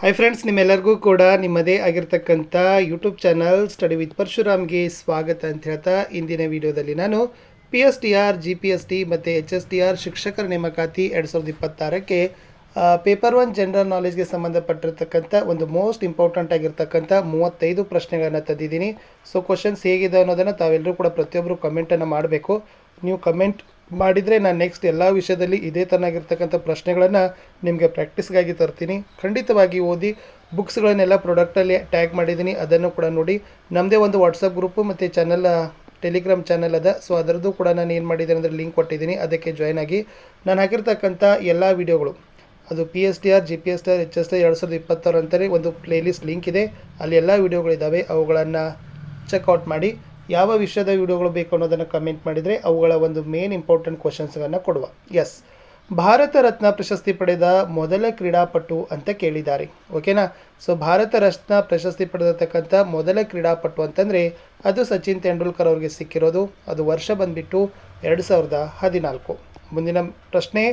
Hi friends, ನಿಮ್ಮೆಲ್ಲರಿಗೂ ಕೂಡ ನಿಮ್ಮದೇ ಆಗಿರ್ತಕ್ಕಂಥ ಯೂಟ್ಯೂಬ್ ಚಾನಲ್ ಸ್ಟಡಿ ವಿತ್ ಪರಶುರಾಮ್ಗೆ ಸ್ವಾಗತ ಅಂತ ಹೇಳ್ತಾ ಇಂದಿನ ವಿಡಿಯೋದಲ್ಲಿ ನಾನು PSTR, GPST ಮತ್ತು HSTR ಶಿಕ್ಷಕರ ನೇಮಕಾತಿ 2026ಕ್ಕೆ ಪೇಪರ್ 1 ಜನರಲ್ ನಾಲೆಜ್ಗೆ ಸಂಬಂಧಪಟ್ಟಿರ್ತಕ್ಕಂಥ ಒಂದು ಮೋಸ್ಟ್ ಇಂಪಾರ್ಟೆಂಟ್ ಆಗಿರ್ತಕ್ಕಂಥ 35 ಪ್ರಶ್ನೆಗಳನ್ನು ತಂದಿದ್ದೀನಿ. ಸೊ ಕ್ವಶನ್ಸ್ ಹೇಗಿದೆ ಅನ್ನೋದನ್ನು ತಾವೆಲ್ಲರೂ ಕೂಡ ಪ್ರತಿಯೊಬ್ಬರು ಕಮೆಂಟನ್ನು ಮಾಡಬೇಕು. ನೀವು ಕಮೆಂಟ್ ಮಾಡಿದರೆ ನಾನು ನೆಕ್ಸ್ಟ್ ಎಲ್ಲ ವಿಷಯದಲ್ಲಿ ಇದೇ ಥರನಾಗಿರ್ತಕ್ಕಂಥ ಪ್ರಶ್ನೆಗಳನ್ನು ನಿಮಗೆ ಪ್ರಾಕ್ಟೀಸ್ಗಾಗಿ ತರ್ತೀನಿ. ಖಂಡಿತವಾಗಿ ಓದಿ. ಬುಕ್ಸ್ಗಳನ್ನೆಲ್ಲ ಪ್ರಾಡಕ್ಟಲ್ಲಿ ಟ್ಯಾಗ್ ಮಾಡಿದ್ದೀನಿ, ಅದನ್ನು ಕೂಡ ನೋಡಿ. ನಮ್ಮದೇ ಒಂದು ವಾಟ್ಸಪ್ ಗ್ರೂಪು ಮತ್ತು ಚಾನಲ್, ಟೆಲಿಗ್ರಾಮ್ ಚಾನಲ್ ಅದ. ಸೊ ಅದರದ್ದು ಕೂಡ ನಾನು ಏನು ಮಾಡಿದ್ದೀನಿ ಅಂದರೆ ಲಿಂಕ್ ಕೊಟ್ಟಿದ್ದೀನಿ, ಅದಕ್ಕೆ ಜಾಯ್ನ್ ಆಗಿ. ನಾನು ಹಾಕಿರ್ತಕ್ಕಂಥ ಎಲ್ಲ ವೀಡಿಯೋಗಳು, ಅದು PSTR, GPSTR, HSTR 2026 ಅಂತಲೇ ಒಂದು ಪ್ಲೇಲಿಸ್ಟ್ ಲಿಂಕ್ ಇದೆ, ಅಲ್ಲಿ ಎಲ್ಲ ವೀಡಿಯೋಗಳಿದ್ದಾವೆ. ಅವುಗಳನ್ನು ಚೆಕ್ಔಟ್ ಮಾಡಿ. ಯಾವ ವಿಷಯದ ವಿಡಿಯೋಗಳು ಬೇಕು ಅನ್ನೋದನ್ನು ಕಮೆಂಟ್ ಮಾಡಿದರೆ ಅವುಗಳ ಒಂದು ಮೇನ್ ಇಂಪಾರ್ಟೆಂಟ್ ಕ್ವಶನ್ಸ್ಗಳನ್ನು ಕೊಡುವ. ಎಸ್, ಭಾರತ ರತ್ನ ಪ್ರಶಸ್ತಿ ಪಡೆದ ಮೊದಲ ಕ್ರೀಡಾಪಟು ಅಂತ ಕೇಳಿದ್ದಾರೆ. ಓಕೆನಾ? ಸೊ ಭಾರತ ರತ್ನ ಪ್ರಶಸ್ತಿ ಪಡೆದಿರ್ತಕ್ಕಂಥ ಮೊದಲ ಕ್ರೀಡಾಪಟು ಅಂತಂದರೆ ಅದು ಸಚಿನ್ ತೆಂಡೂಲ್ಕರ್ ಅವ್ರಿಗೆ ಸಿಕ್ಕಿರೋದು. ಅದು ವರ್ಷ ಬಂದುಬಿಟ್ಟು 2014. ಮುಂದಿನ ಪ್ರಶ್ನೆ,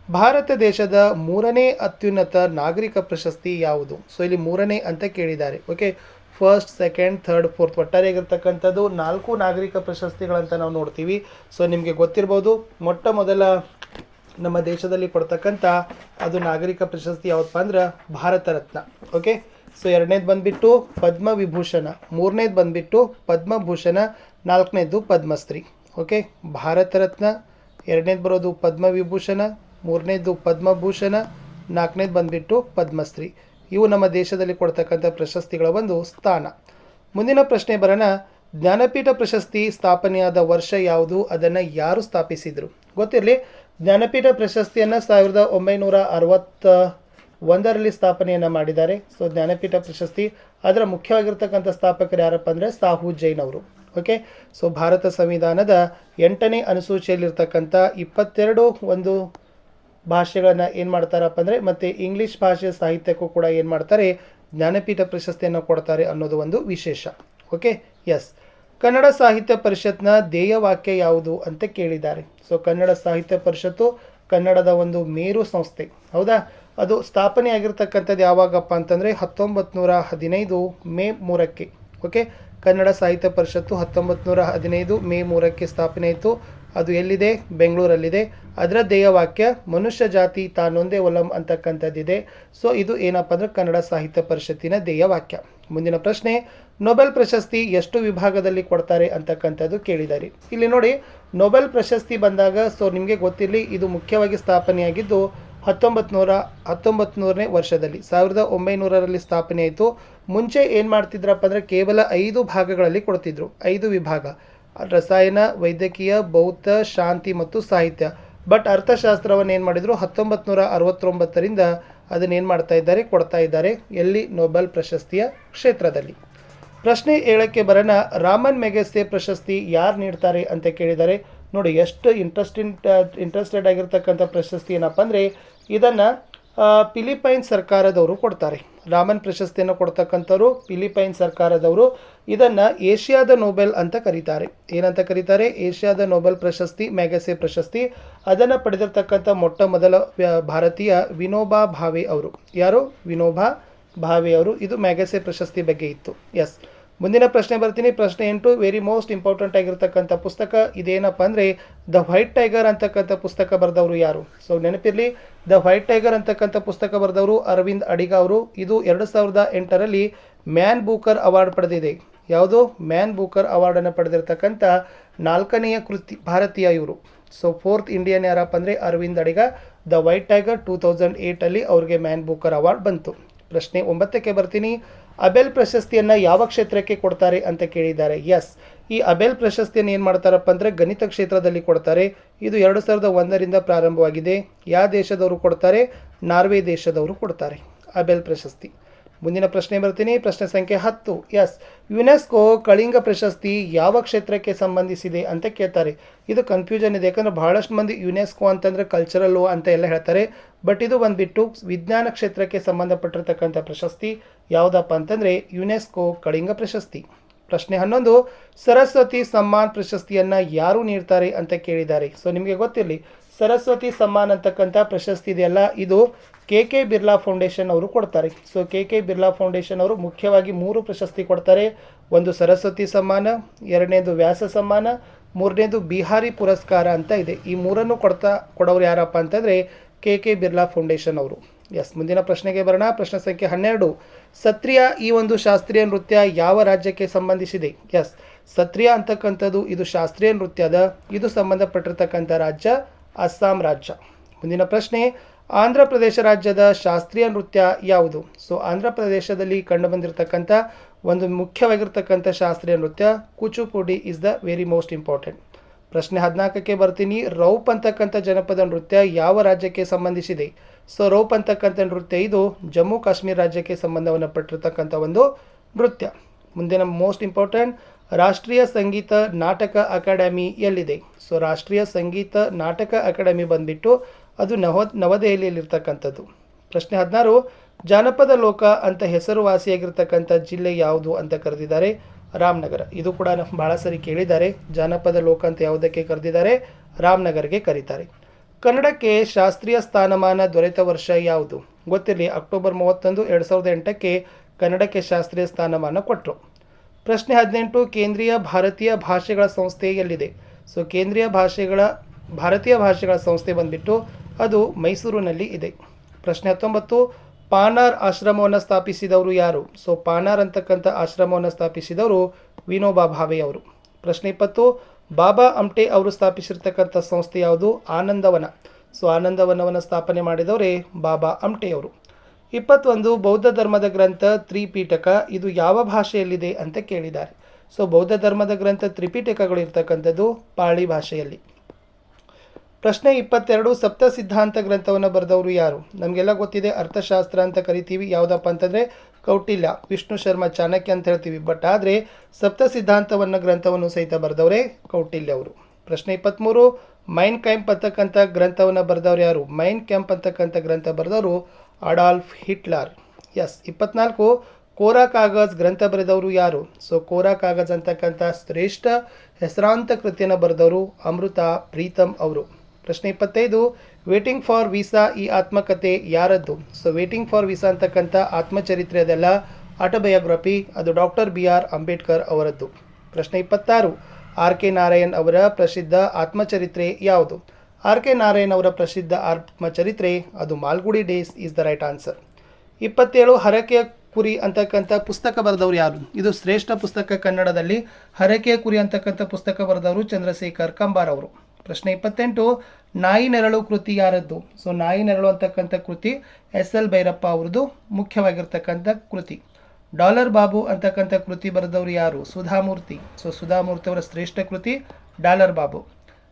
ಭಾರತ ದೇಶದ 3ನೇ ಅತ್ಯುನ್ನತ ನಾಗರಿಕ ಪ್ರಶಸ್ತಿ ಯಾವುದು? ಸೊ ಇಲ್ಲಿ 3ನೇ ಅಂತ ಕೇಳಿದ್ದಾರೆ. Okay, first, second, third, fourth, ಒಟ್ಟಾರೆಯಾಗಿರ್ತಕ್ಕಂಥದ್ದು 4 ನಾಗರಿಕ ಪ್ರಶಸ್ತಿಗಳಂತ ನಾವು ನೋಡ್ತೀವಿ. ಸೊ ನಿಮಗೆ ಗೊತ್ತಿರ್ಬೋದು, ಮೊಟ್ಟ ಮೊದಲ ನಮ್ಮ ದೇಶದಲ್ಲಿ ಕೊಡ್ತಕ್ಕಂಥ ಅದು ನಾಗರಿಕ ಪ್ರಶಸ್ತಿ ಯಾವುದಪ್ಪ ಅಂದ್ರೆ ಭಾರತ ರತ್ನ. ಓಕೆ, ಸೊ 2ನೇದು ಬಂದುಬಿಟ್ಟು ಪದ್ಮವಿಭೂಷಣ, 3ನೇದು ಬಂದುಬಿಟ್ಟು ಪದ್ಮಭೂಷಣ, 4ನೇದು ಪದ್ಮಶ್ರೀ. ಓಕೆ, ಭಾರತ ರತ್ನ, 2ನೇದು ಬರೋದು ಪದ್ಮವಿಭೂಷಣ, 3ನೇದು ಪದ್ಮಭೂಷಣ, 4ನೇದು ಬಂದುಬಿಟ್ಟು ಪದ್ಮಶ್ರೀ. ಇವು ನಮ್ಮ ದೇಶದಲ್ಲಿ ಕೊಡ್ತಕ್ಕಂಥ ಪ್ರಶಸ್ತಿಗಳ ಒಂದು ಸ್ಥಾನ. ಮುಂದಿನ ಪ್ರಶ್ನೆ ಬರೋಣ. ಜ್ಞಾನಪೀಠ ಪ್ರಶಸ್ತಿ ಸ್ಥಾಪನೆಯಾದ ವರ್ಷ ಯಾವುದು? ಅದನ್ನು ಯಾರು ಸ್ಥಾಪಿಸಿದರು? ಗೊತ್ತಿರಲಿ, ಜ್ಞಾನಪೀಠ ಪ್ರಶಸ್ತಿಯನ್ನು 1961ರಲ್ಲಿ ಸ್ಥಾಪನೆಯನ್ನು ಮಾಡಿದ್ದಾರೆ. ಸೊ ಜ್ಞಾನಪೀಠ ಪ್ರಶಸ್ತಿ, ಅದರ ಮುಖ್ಯವಾಗಿರ್ತಕ್ಕಂಥ ಸ್ಥಾಪಕರು ಯಾರಪ್ಪ ಅಂದರೆ ಸಾಹು ಜೈನ್ ಅವರು. ಓಕೆ, ಸೊ ಭಾರತ ಸಂವಿಧಾನದ 8ನೇ ಅನುಸೂಚಿಯಲ್ಲಿರ್ತಕ್ಕಂಥ 22 ಒಂದು ಭಾಷೆಗಳನ್ನು ಏನು ಮಾಡ್ತಾರಪ್ಪ ಅಂದರೆ, ಮತ್ತು ಇಂಗ್ಲೀಷ್ ಭಾಷೆ ಸಾಹಿತ್ಯಕ್ಕೂ ಕೂಡ ಏನು ಮಾಡ್ತಾರೆ, ಜ್ಞಾನಪೀಠ ಪ್ರಶಸ್ತಿಯನ್ನು ಕೊಡ್ತಾರೆ ಅನ್ನೋದು ಒಂದು ವಿಶೇಷ. Okay, S. ಕನ್ನಡ ಸಾಹಿತ್ಯ ಪರಿಷತ್ನ ಧ್ಯೇಯವಾಕ್ಯ ಯಾವುದು ಅಂತ ಕೇಳಿದ್ದಾರೆ. ಸೊ ಕನ್ನಡ ಸಾಹಿತ್ಯ ಪರಿಷತ್ತು ಕನ್ನಡದ ಒಂದು ಮೇರು ಸಂಸ್ಥೆ, ಹೌದಾ? ಅದು ಸ್ಥಾಪನೆ ಆಗಿರ್ತಕ್ಕಂಥದ್ದು ಯಾವಾಗಪ್ಪ ಅಂತಂದರೆ 1915 ಮೇ 3ಕ್ಕೆ. ಓಕೆ, ಕನ್ನಡ ಸಾಹಿತ್ಯ ಪರಿಷತ್ತು 1915 ಮೇ 3ಕ್ಕೆ ಸ್ಥಾಪನೆ ಆಯಿತು. ಅದು ಎಲ್ಲಿದೆ? ಬೆಂಗಳೂರಲ್ಲಿದೆ. ಅದರ ಧ್ಯೇಯವಾಕ್ಯ ಮನುಷ್ಯ ಜಾತಿ ತಾನೊಂದೇ ಒಲಂ ಅಂತಕ್ಕಂಥದ್ದಿದೆ. ಸೊ ಇದು ಏನಪ್ಪ ಅಂದರೆ ಕನ್ನಡ ಸಾಹಿತ್ಯ ಪರಿಷತ್ತಿನ ಧ್ಯೇಯವಾಕ್ಯ. ಮುಂದಿನ ಪ್ರಶ್ನೆ, ನೊಬೆಲ್ ಪ್ರಶಸ್ತಿ ಎಷ್ಟು ವಿಭಾಗದಲ್ಲಿ ಕೊಡ್ತಾರೆ ಅಂತಕ್ಕಂಥದ್ದು ಕೇಳಿದ್ದಾರೆ. ಇಲ್ಲಿ ನೋಡಿ, ನೊಬೆಲ್ ಪ್ರಶಸ್ತಿ ಬಂದಾಗ ಸೊ ನಿಮಗೆ ಗೊತ್ತಿರಲಿ, ಇದು ಮುಖ್ಯವಾಗಿ ಸ್ಥಾಪನೆಯಾಗಿದ್ದು 1900ನೇ ವರ್ಷದಲ್ಲಿ, 1900ರಲ್ಲಿ ಸ್ಥಾಪನೆ ಆಯಿತು. ಮುಂಚೆ ಏನು ಮಾಡ್ತಿದ್ರಪ್ಪ ಅಂದರೆ ಕೇವಲ 5 ಭಾಗಗಳಲ್ಲಿ ಕೊಡ್ತಿದ್ರು, 5 ವಿಭಾಗ: ರಸಾಯನ, ವೈದ್ಯಕೀಯ, ಭೌತ, ಶಾಂತಿ ಮತ್ತು ಸಾಹಿತ್ಯ. ಬಟ್ ಅರ್ಥಶಾಸ್ತ್ರವನ್ನು ಏನು ಮಾಡಿದರು 1969ರಿಂದ ಅದನ್ನೇನು ಮಾಡ್ತಾ ಇದ್ದಾರೆ, ಕೊಡ್ತಾ ಇದ್ದಾರೆ. ಎಲ್ಲಿ? ನೊಬೆಲ್ ಪ್ರಶಸ್ತಿಯ ಕ್ಷೇತ್ರದಲ್ಲಿ. ಪ್ರಶ್ನೆ 7ಕ್ಕೆ ಬರೋಣ. ರಾಮನ್ ಮೆಗೆಸೆ ಪ್ರಶಸ್ತಿ ಯಾರು ನೀಡ್ತಾರೆ ಅಂತ ಕೇಳಿದ್ದಾರೆ. ನೋಡಿ ಎಷ್ಟು ಇಂಟ್ರೆಸ್ಟೆಡ್ ಆಗಿರ್ತಕ್ಕಂಥ ಪ್ರಶಸ್ತಿ ಏನಪ್ಪ ಅಂದರೆ, ಇದನ್ನು ಫಿಲಿಪೈನ್ ಸರ್ಕಾರದವರು ಕೊಡ್ತಾರೆ. ರಾಮನ್ ಪ್ರಶಸ್ತಿಯನ್ನು ಕೊಡ್ತಕ್ಕಂಥವ್ರು ಫಿಲಿಪೈನ್ ಸರ್ಕಾರದವರು. ಇದನ್ನು ಏಷ್ಯಾದ ನೊಬೆಲ್ ಅಂತ ಕರೀತಾರೆ. ಏನಂತ ಕರೀತಾರೆ? ಏಷ್ಯಾದ ನೊಬೆಲ್ ಪ್ರಶಸ್ತಿ, ಮ್ಯಾಗಸೆ ಪ್ರಶಸ್ತಿ. ಅದನ್ನು ಪಡೆದಿರ್ತಕ್ಕಂಥ ಮೊಟ್ಟ ಮೊದಲ ಭಾರತೀಯ ವಿನೋಬಾ ಭಾವೆ ಅವರು. ಯಾರು? ವಿನೋಬಾ ಭಾವೆ ಅವರು. ಇದು ಮ್ಯಾಗಸೆ ಪ್ರಶಸ್ತಿ ಬಗ್ಗೆ ಇತ್ತು. ಎಸ್, ಮುಂದಿನ ಪ್ರಶ್ನೆ ಬರ್ತೀನಿ. ಪ್ರಶ್ನೆ 8, ವೆರಿ ಮೋಸ್ಟ್ ಇಂಪಾರ್ಟೆಂಟ್ ಆಗಿರ್ತಕ್ಕಂಥ ಪುಸ್ತಕ ಇದೇನಪ್ಪ ಅಂದರೆ ದ ವೈಟ್ ಟೈಗರ್ ಅಂತಕ್ಕಂಥ ಪುಸ್ತಕ ಬರೆದವರು ಯಾರು? ಸೊ ನೆನಪಿರಲಿ, ದ ವೈಟ್ ಟೈಗರ್ ಅಂತಕ್ಕಂಥ ಪುಸ್ತಕ ಬರೆದವರು ಅರವಿಂದ್ ಅಡಿಗ ಅವರು. ಇದು 2008ರಲ್ಲಿ ಮ್ಯಾನ್ ಬೂಕರ್ ಅವಾರ್ಡ್ ಪಡೆದಿದೆ. ಯಾವುದು? ಮ್ಯಾನ್ ಬೂಕರ್ ಅವಾರ್ಡನ್ನು ಪಡೆದಿರ್ತಕ್ಕಂಥ 4ನೆಯ ಭಾರತೀಯ ಇವರು. ಸೊ 4th ಇಂಡಿಯನ್ ಯಾರಪ್ಪ ಅಂದರೆ ಅರವಿಂದ್ ಅಡಿಗ. ದ ವೈಟ್ ಟೈಗರ್ 2008ಅಲ್ಲಿ ಅವ್ರಿಗೆ ಮ್ಯಾನ್ ಬೂಕರ್ ಅವಾರ್ಡ್ ಬಂತು. ಪ್ರಶ್ನೆ 9ಕ್ಕೆ ಬರ್ತೀನಿ. ಅಬೆಲ್ ಪ್ರಶಸ್ತಿಯನ್ನು ಯಾವ ಕ್ಷೇತ್ರಕ್ಕೆ ಕೊಡ್ತಾರೆ ಅಂತ ಕೇಳಿದ್ದಾರೆ. ಎಸ್, ಈ ಅಬೆಲ್ ಪ್ರಶಸ್ತಿಯನ್ನು ಏನು ಮಾಡ್ತಾರಪ್ಪ ಅಂದರೆ ಗಣಿತ ಕ್ಷೇತ್ರದಲ್ಲಿ ಕೊಡ್ತಾರೆ. ಇದು 2001ರಿಂದ ಪ್ರಾರಂಭವಾಗಿದೆ. ಯಾವ ದೇಶದವರು ಕೊಡ್ತಾರೆ? ನಾರ್ವೆ ದೇಶದವರು ಕೊಡ್ತಾರೆ ಅಬೆಲ್ ಪ್ರಶಸ್ತಿ. ಮುಂದಿನ ಪ್ರಶ್ನೆ ಬರ್ತೀನಿ. ಪ್ರಶ್ನೆ ಸಂಖ್ಯೆ 10. ಎಸ್, ಯುನೆಸ್ಕೋ ಕಳಿಂಗ ಪ್ರಶಸ್ತಿ ಯಾವ ಕ್ಷೇತ್ರಕ್ಕೆ ಸಂಬಂಧಿಸಿದೆ ಅಂತ ಕೇಳ್ತಾರೆ. ಇದು ಕನ್ಫ್ಯೂಷನ್ ಇದೆ, ಯಾಕಂದರೆ ಬಹಳಷ್ಟು ಮಂದಿ ಯುನೆಸ್ಕೋ ಅಂತಂದರೆ ಕಲ್ಚರಲ್ಲು ಅಂತ ಎಲ್ಲ ಹೇಳ್ತಾರೆ. ಬಟ್ ಇದು ಬಂದುಬಿಟ್ಟು ವಿಜ್ಞಾನ ಕ್ಷೇತ್ರಕ್ಕೆ ಸಂಬಂಧಪಟ್ಟಿರ್ತಕ್ಕಂಥ ಪ್ರಶಸ್ತಿ. ಯಾವುದಪ್ಪ ಅಂತಂದರೆ ಯುನೆಸ್ಕೋ ಕಳಿಂಗ ಪ್ರಶಸ್ತಿ. ಪ್ರಶ್ನೆ 11, ಸರಸ್ವತಿ ಸಮ್ಮಾನ್ ಪ್ರಶಸ್ತಿಯನ್ನು ಯಾರು ನೀಡ್ತಾರೆ ಅಂತ ಕೇಳಿದ್ದಾರೆ. ಸೊ ನಿಮಗೆ ಗೊತ್ತಿರಲಿ, ಸರಸ್ವತಿ ಸಮ್ಮಾನ್ ಅಂತಕ್ಕಂಥ ಪ್ರಶಸ್ತಿ ಇದೆಯಲ್ಲ, ಇದು ಕೆ ಬಿರ್ಲಾ ಫೌಂಡೇಶನ್ ಅವರು ಕೊಡ್ತಾರೆ. ಸೊ ಕೆ ಬಿರ್ಲಾ ಫೌಂಡೇಶನ್ ಅವರು ಮುಖ್ಯವಾಗಿ 3 ಪ್ರಶಸ್ತಿ ಕೊಡ್ತಾರೆ. ಒಂದು ಸರಸ್ವತಿ ಸಮ್ಮಾನ, ಎರಡನೇದು ವ್ಯಾಸ ಸಮ್ಮಾನ, ಮೂರನೇದು ಬಿಹಾರಿ ಪುರಸ್ಕಾರ ಅಂತ ಇದೆ. ಈ ಮೂರನ್ನು ಕೊಡೋರು ಯಾರಪ್ಪ ಅಂತಂದರೆ ಕೆ ಬಿರ್ಲಾ ಫೌಂಡೇಶನ್ ಅವರು. ಎಸ್, ಮುಂದಿನ ಪ್ರಶ್ನೆಗೆ ಬರೋಣ. ಪ್ರಶ್ನೆ ಸಂಖ್ಯೆ 12. ಸತ್ರಿಯ ಈ ಒಂದು ಶಾಸ್ತ್ರೀಯ ನೃತ್ಯ ಯಾವ ರಾಜ್ಯಕ್ಕೆ ಸಂಬಂಧಿಸಿದೆ? ಎಸ್, ಸತ್ರಿಯ ಅಂತಕ್ಕಂಥದ್ದು ಇದು ಶಾಸ್ತ್ರೀಯ ನೃತ್ಯದ, ಇದು ಸಂಬಂಧಪಟ್ಟಿರ್ತಕ್ಕಂಥ ರಾಜ್ಯ ಅಸ್ಸಾಂ ರಾಜ್ಯ. ಮುಂದಿನ ಪ್ರಶ್ನೆ, ಆಂಧ್ರ ಪ್ರದೇಶ ರಾಜ್ಯದ ಶಾಸ್ತ್ರೀಯ ನೃತ್ಯ ಯಾವುದು? ಸೊ ಆಂಧ್ರ ಪ್ರದೇಶದಲ್ಲಿ ಕಂಡುಬಂದಿರತಕ್ಕಂಥ ಒಂದು ಮುಖ್ಯವಾಗಿರ್ತಕ್ಕಂಥ ಶಾಸ್ತ್ರೀಯ ನೃತ್ಯ Kuchipudi is the very most important. ಪ್ರಶ್ನೆ 14ಕ್ಕೆ ಬರ್ತೀನಿ. ರೌಪ್ ಅಂತಕ್ಕಂಥ ಜನಪದ ನೃತ್ಯ ಯಾವ ರಾಜ್ಯಕ್ಕೆ ಸಂಬಂಧಿಸಿದೆ? ಸೊ ರೌಪ್ ಅಂತಕ್ಕಂಥ ನೃತ್ಯ ಇದು ಜಮ್ಮು ಕಾಶ್ಮೀರ ರಾಜ್ಯಕ್ಕೆ ಸಂಬಂಧವನ್ನು ಪಟ್ಟಿರ್ತಕ್ಕಂಥ ಒಂದು ನೃತ್ಯ. ಮುಂದಿನ ಮೋಸ್ಟ್ ಇಂಪಾರ್ಟೆಂಟ್, ರಾಷ್ಟ್ರೀಯ ಸಂಗೀತ ನಾಟಕ ಅಕಾಡೆಮಿ ಎಲ್ಲಿದೆ? ಸೊ ರಾಷ್ಟ್ರೀಯ ಸಂಗೀತ ನಾಟಕ ಅಕಾಡೆಮಿ ಬಂದ್ಬಿಟ್ಟು ಅದು ನವದೆಹಲಿಯಲ್ಲಿರ್ತಕ್ಕಂಥದ್ದು. ಪ್ರಶ್ನೆ 16. ಜಾನಪದ ಲೋಕ ಅಂತ ಹೆಸರುವಾಸಿಯಾಗಿರ್ತಕ್ಕಂಥ ಜಿಲ್ಲೆ ಯಾವುದು ಅಂತ ಕರೆದಿದ್ದಾರೆ? ರಾಮನಗರ. ಇದು ಕೂಡ ಬಹಳ ಸರಿ ಕೇಳಿದ್ದಾರೆ. ಜಾನಪದ ಲೋಕ ಅಂತ ಯಾವುದಕ್ಕೆ ಕರೆದಿದ್ದಾರೆ? ರಾಮನಗರ್ಗೆ ಕರೀತಾರೆ. ಕನ್ನಡಕ್ಕೆ ಶಾಸ್ತ್ರೀಯ ಸ್ಥಾನಮಾನ ದೊರೆತ ವರ್ಷ ಯಾವುದು? ಗೊತ್ತಿರಲಿ, ಅಕ್ಟೋಬರ್ 31, 2008ಕ್ಕೆ ಕನ್ನಡಕ್ಕೆ ಶಾಸ್ತ್ರೀಯ ಸ್ಥಾನಮಾನ ಕೊಟ್ಟರು. ಪ್ರಶ್ನೆ 18. ಕೇಂದ್ರೀಯ ಭಾರತೀಯ ಭಾಷೆಗಳ ಸಂಸ್ಥೆ ಎಲ್ಲಿದೆ? ಸೊ ಕೇಂದ್ರೀಯ ಭಾರತೀಯ ಭಾಷೆಗಳ ಸಂಸ್ಥೆ ಬಂದ್ಬಿಟ್ಟು ಅದು ಮೈಸೂರಿನಲ್ಲಿ ಇದೆ. ಪ್ರಶ್ನೆ 19. ಪಾನಾರ್ ಆಶ್ರಮವನ್ನು ಸ್ಥಾಪಿಸಿದವರು ಯಾರು? ಸೊ ಪಾನಾರ್ ಅಂತಕ್ಕಂಥ ಆಶ್ರಮವನ್ನು ಸ್ಥಾಪಿಸಿದವರು ವಿನೋಬಾ ಭಾವೆ ಅವರು. ಪ್ರಶ್ನೆ 20. ಬಾಬಾ ಆಮ್ಟೆ ಅವರು ಸ್ಥಾಪಿಸಿರ್ತಕ್ಕಂಥ ಸಂಸ್ಥೆ ಯಾವುದು? ಆನಂದವನ. ಸೊ ಆನಂದವನವನ್ನು ಸ್ಥಾಪನೆ ಮಾಡಿದವರೇ ಬಾಬಾ ಆಮ್ಟೆ ಅವರು. 21. ಬೌದ್ಧ ಧರ್ಮದ ಗ್ರಂಥ ತ್ರಿಪಿಟಕ ಇದು ಯಾವ ಭಾಷೆಯಲ್ಲಿದೆ ಅಂತ ಕೇಳಿದ್ದಾರೆ? ಸೊ ಬೌದ್ಧ ಧರ್ಮದ ಗ್ರಂಥ ತ್ರಿಪಿಟಕಗಳು ಇರ್ತಕ್ಕಂಥದ್ದು ಪಾಳಿ ಭಾಷೆಯಲ್ಲಿ. ಪ್ರಶ್ನೆ 22. ಸಪ್ತ ಸಿದ್ಧಾಂತ ಗ್ರಂಥವನ್ನು ಬರೆದವರು ಯಾರು? ನಮಗೆಲ್ಲ ಗೊತ್ತಿದೆ, ಅರ್ಥಶಾಸ್ತ್ರ ಅಂತ ಕರಿತೀವಿ. ಯಾವುದಪ್ಪ ಅಂತಂದರೆ ಕೌಟಿಲ್ಯ, ವಿಷ್ಣು ಶರ್ಮ, ಚಾಣಕ್ಯ ಅಂತ ಹೇಳ್ತೀವಿ. ಬಟ್ ಆದರೆ ಸಪ್ತ ಸಿದ್ಧಾಂತವನ್ನು ಗ್ರಂಥವನ್ನು ಸಹಿತ ಬರೆದವರೇ ಕೌಟಿಲ್ಯ ಅವರು. ಪ್ರಶ್ನೆ 23. ಮೈನ್ ಕ್ಯಾಂಪ್ ಅಂತಕ್ಕಂಥ ಗ್ರಂಥವನ್ನು ಬರೆದವರು ಯಾರು? ಮೈನ್ ಕ್ಯಾಂಪ್ ಅಂತಕ್ಕಂಥ ಗ್ರಂಥ ಬರೆದವರು ಅಡಾಲ್ಫ್ ಹಿಟ್ಲರ್. ಎಸ್. 24. ಕೋರಾ ಕಾಗಜ್ ಗ್ರಂಥ ಬರೆದವರು ಯಾರು? ಸೊ ಕೋರಾ ಕಾಗಜ್ ಅಂತಕ್ಕಂಥ ಶ್ರೇಷ್ಠ ಹೆಸರಾಂತ ಕೃತಿಯನ್ನು ಬರೆದವರು ಅಮೃತ ಪ್ರೀತಮ್ ಅವರು. ಪ್ರಶ್ನೆ 25. ವೇಟಿಂಗ್ ಫಾರ್ ವೀಸಾ ಈ ಆತ್ಮಕಥೆ ಯಾರದ್ದು? ಸೊ ವೇಟಿಂಗ್ ಫಾರ್ ವೀಸಾ ಅಂತಕ್ಕಂಥ ಆತ್ಮಚರಿತ್ರೆ ಅದೆಲ್ಲ ಆಟೋಬಯೋಗ್ರಫಿ, ಅದು ಡಾಕ್ಟರ್ BR ಅಂಬೇಡ್ಕರ್ ಅವರದ್ದು. ಪ್ರಶ್ನೆ 26. ಆರ್ ಕೆ ನಾರಾಯಣ್ ಅವರ ಪ್ರಸಿದ್ಧ ಆತ್ಮಚರಿತ್ರೆ ಯಾವುದು? ಆರ್ ಕೆ ನಾರಾಯಣ್ ಅವರ ಪ್ರಸಿದ್ಧ ಆತ್ಮಚರಿತ್ರೆ ಅದು Malgudi days is the right answer. 27. ಹರಕೆಯ ಕುರಿ ಅಂತಕ್ಕಂಥ ಪುಸ್ತಕ ಬರೆದವರು ಯಾರು? ಇದು ಶ್ರೇಷ್ಠ ಪುಸ್ತಕ ಕನ್ನಡದಲ್ಲಿ. ಹರಕೆಯ ಕುರಿ ಅಂತಕ್ಕಂಥ ಪುಸ್ತಕ ಬರೆದವರು ಚಂದ್ರಶೇಖರ್ ಕಂಬಾರ್ ಅವರು. ಪ್ರಶ್ನೆ 28. ನಾಯಿ ನೆರಳು ಕೃತಿ ಯಾರದ್ದು? ಸೊ ನಾಯಿ ನೆರಳು ಅಂತಕ್ಕಂಥ ಕೃತಿ SL ಭೈರಪ್ಪ ಅವ್ರದ್ದು ಮುಖ್ಯವಾಗಿರ್ತಕ್ಕಂಥ ಕೃತಿ. ಡಾಲರ್ ಬಾಬು ಅಂತಕ್ಕಂಥ ಕೃತಿ ಬರೆದವರು ಯಾರು? ಸುಧಾಮೂರ್ತಿ. ಸೊ ಸುಧಾಮೂರ್ತಿ ಅವರ ಶ್ರೇಷ್ಠ ಕೃತಿ ಡಾಲರ್ ಬಾಬು.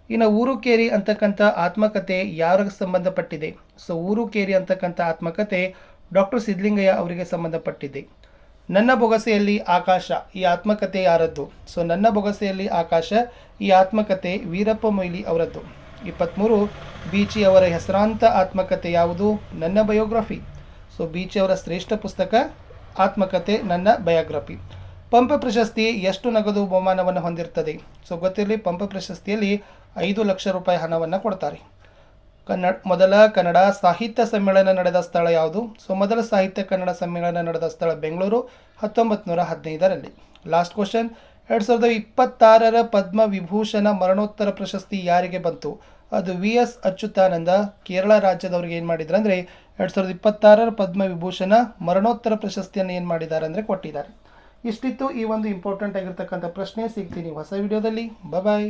ಇನ್ನು ಊರುಕೇರಿ ಅಂತಕ್ಕಂಥ ಆತ್ಮಕಥೆ ಯಾರಿಗೆ ಸಂಬಂಧಪಟ್ಟಿದೆ? ಸೊ ಊರುಕೇರಿ ಅಂತಕ್ಕಂಥ ಆತ್ಮಕಥೆ ಡಾಕ್ಟರ್ ಸಿದ್ಧಲಿಂಗಯ್ಯ ಅವರಿಗೆ ಸಂಬಂಧಪಟ್ಟಿದೆ. ನನ್ನ ಬೊಗಸೆಯಲ್ಲಿ ಆಕಾಶ ಈ ಆತ್ಮಕಥೆ ಯಾರದ್ದು? ಸೊ ನನ್ನ ಬೊಗಸೆಯಲ್ಲಿ ಆಕಾಶ ಈ ಆತ್ಮಕಥೆ ವೀರಪ್ಪ ಮೊಯ್ಲಿ ಅವರದ್ದು. 23. ಬೀಚಿ ಅವರ ಹೆಸರಾಂತ ಆತ್ಮಕಥೆ ಯಾವುದು? ನನ್ನ ಬಯೋಗ್ರಫಿ. ಸೊ ಬೀಚಿ ಅವರ ಶ್ರೇಷ್ಠ ಪುಸ್ತಕ ಆತ್ಮಕಥೆ ನನ್ನ ಬಯೋಗ್ರಫಿ. ಪಂಪ ಪ್ರಶಸ್ತಿ ಎಷ್ಟು ನಗದು ಬಹುಮಾನವನ್ನು ಹೊಂದಿರ್ತದೆ? ಸೊ ಗೊತ್ತಿರಲಿ, ಪಂಪ ಪ್ರಶಸ್ತಿಯಲ್ಲಿ 5 ಲಕ್ಷ ರೂಪಾಯಿ ಹಣವನ್ನು ಕೊಡ್ತಾರೆ. ಮೊದಲ ಕನ್ನಡ ಸಾಹಿತ್ಯ ಸಮ್ಮೇಳನ ನಡೆದ ಸ್ಥಳ ಯಾವುದು? ಸೊ ಮೊದಲ ಸಾಹಿತ್ಯ ಕನ್ನಡ ಸಮ್ಮೇಳನ ನಡೆದ ಸ್ಥಳ ಬೆಂಗಳೂರು 1915ರಲ್ಲಿ. ಲಾಸ್ಟ್ ಕ್ವಶನ್, 2026ರ ಪದ್ಮ ವಿಭೂಷಣ ಮರಣೋತ್ತರ ಪ್ರಶಸ್ತಿ ಯಾರಿಗೆ ಬಂತು? ಅದು VS ಅಚ್ಯುತಾನಂದ ಕೇರಳ ರಾಜ್ಯದವ್ರಿಗೆ ಏನು ಮಾಡಿದ್ರು ಅಂದರೆ 2026ರ ಪದ್ಮ ವಿಭೂಷಣ ಮರಣೋತ್ತರ ಪ್ರಶಸ್ತಿಯನ್ನು ಏನು ಮಾಡಿದ್ದಾರೆ ಅಂದರೆ ಕೊಟ್ಟಿದ್ದಾರೆ. ಇಷ್ಟಿತ್ತು ಈ ಒಂದು ಇಂಪಾರ್ಟೆಂಟ್ ಆಗಿರ್ತಕ್ಕಂಥ ಪ್ರಶ್ನೆ. ಸಿಗ್ತೀನಿ ಹೊಸ ವಿಡಿಯೋದಲ್ಲಿ. ಬಾಯ್.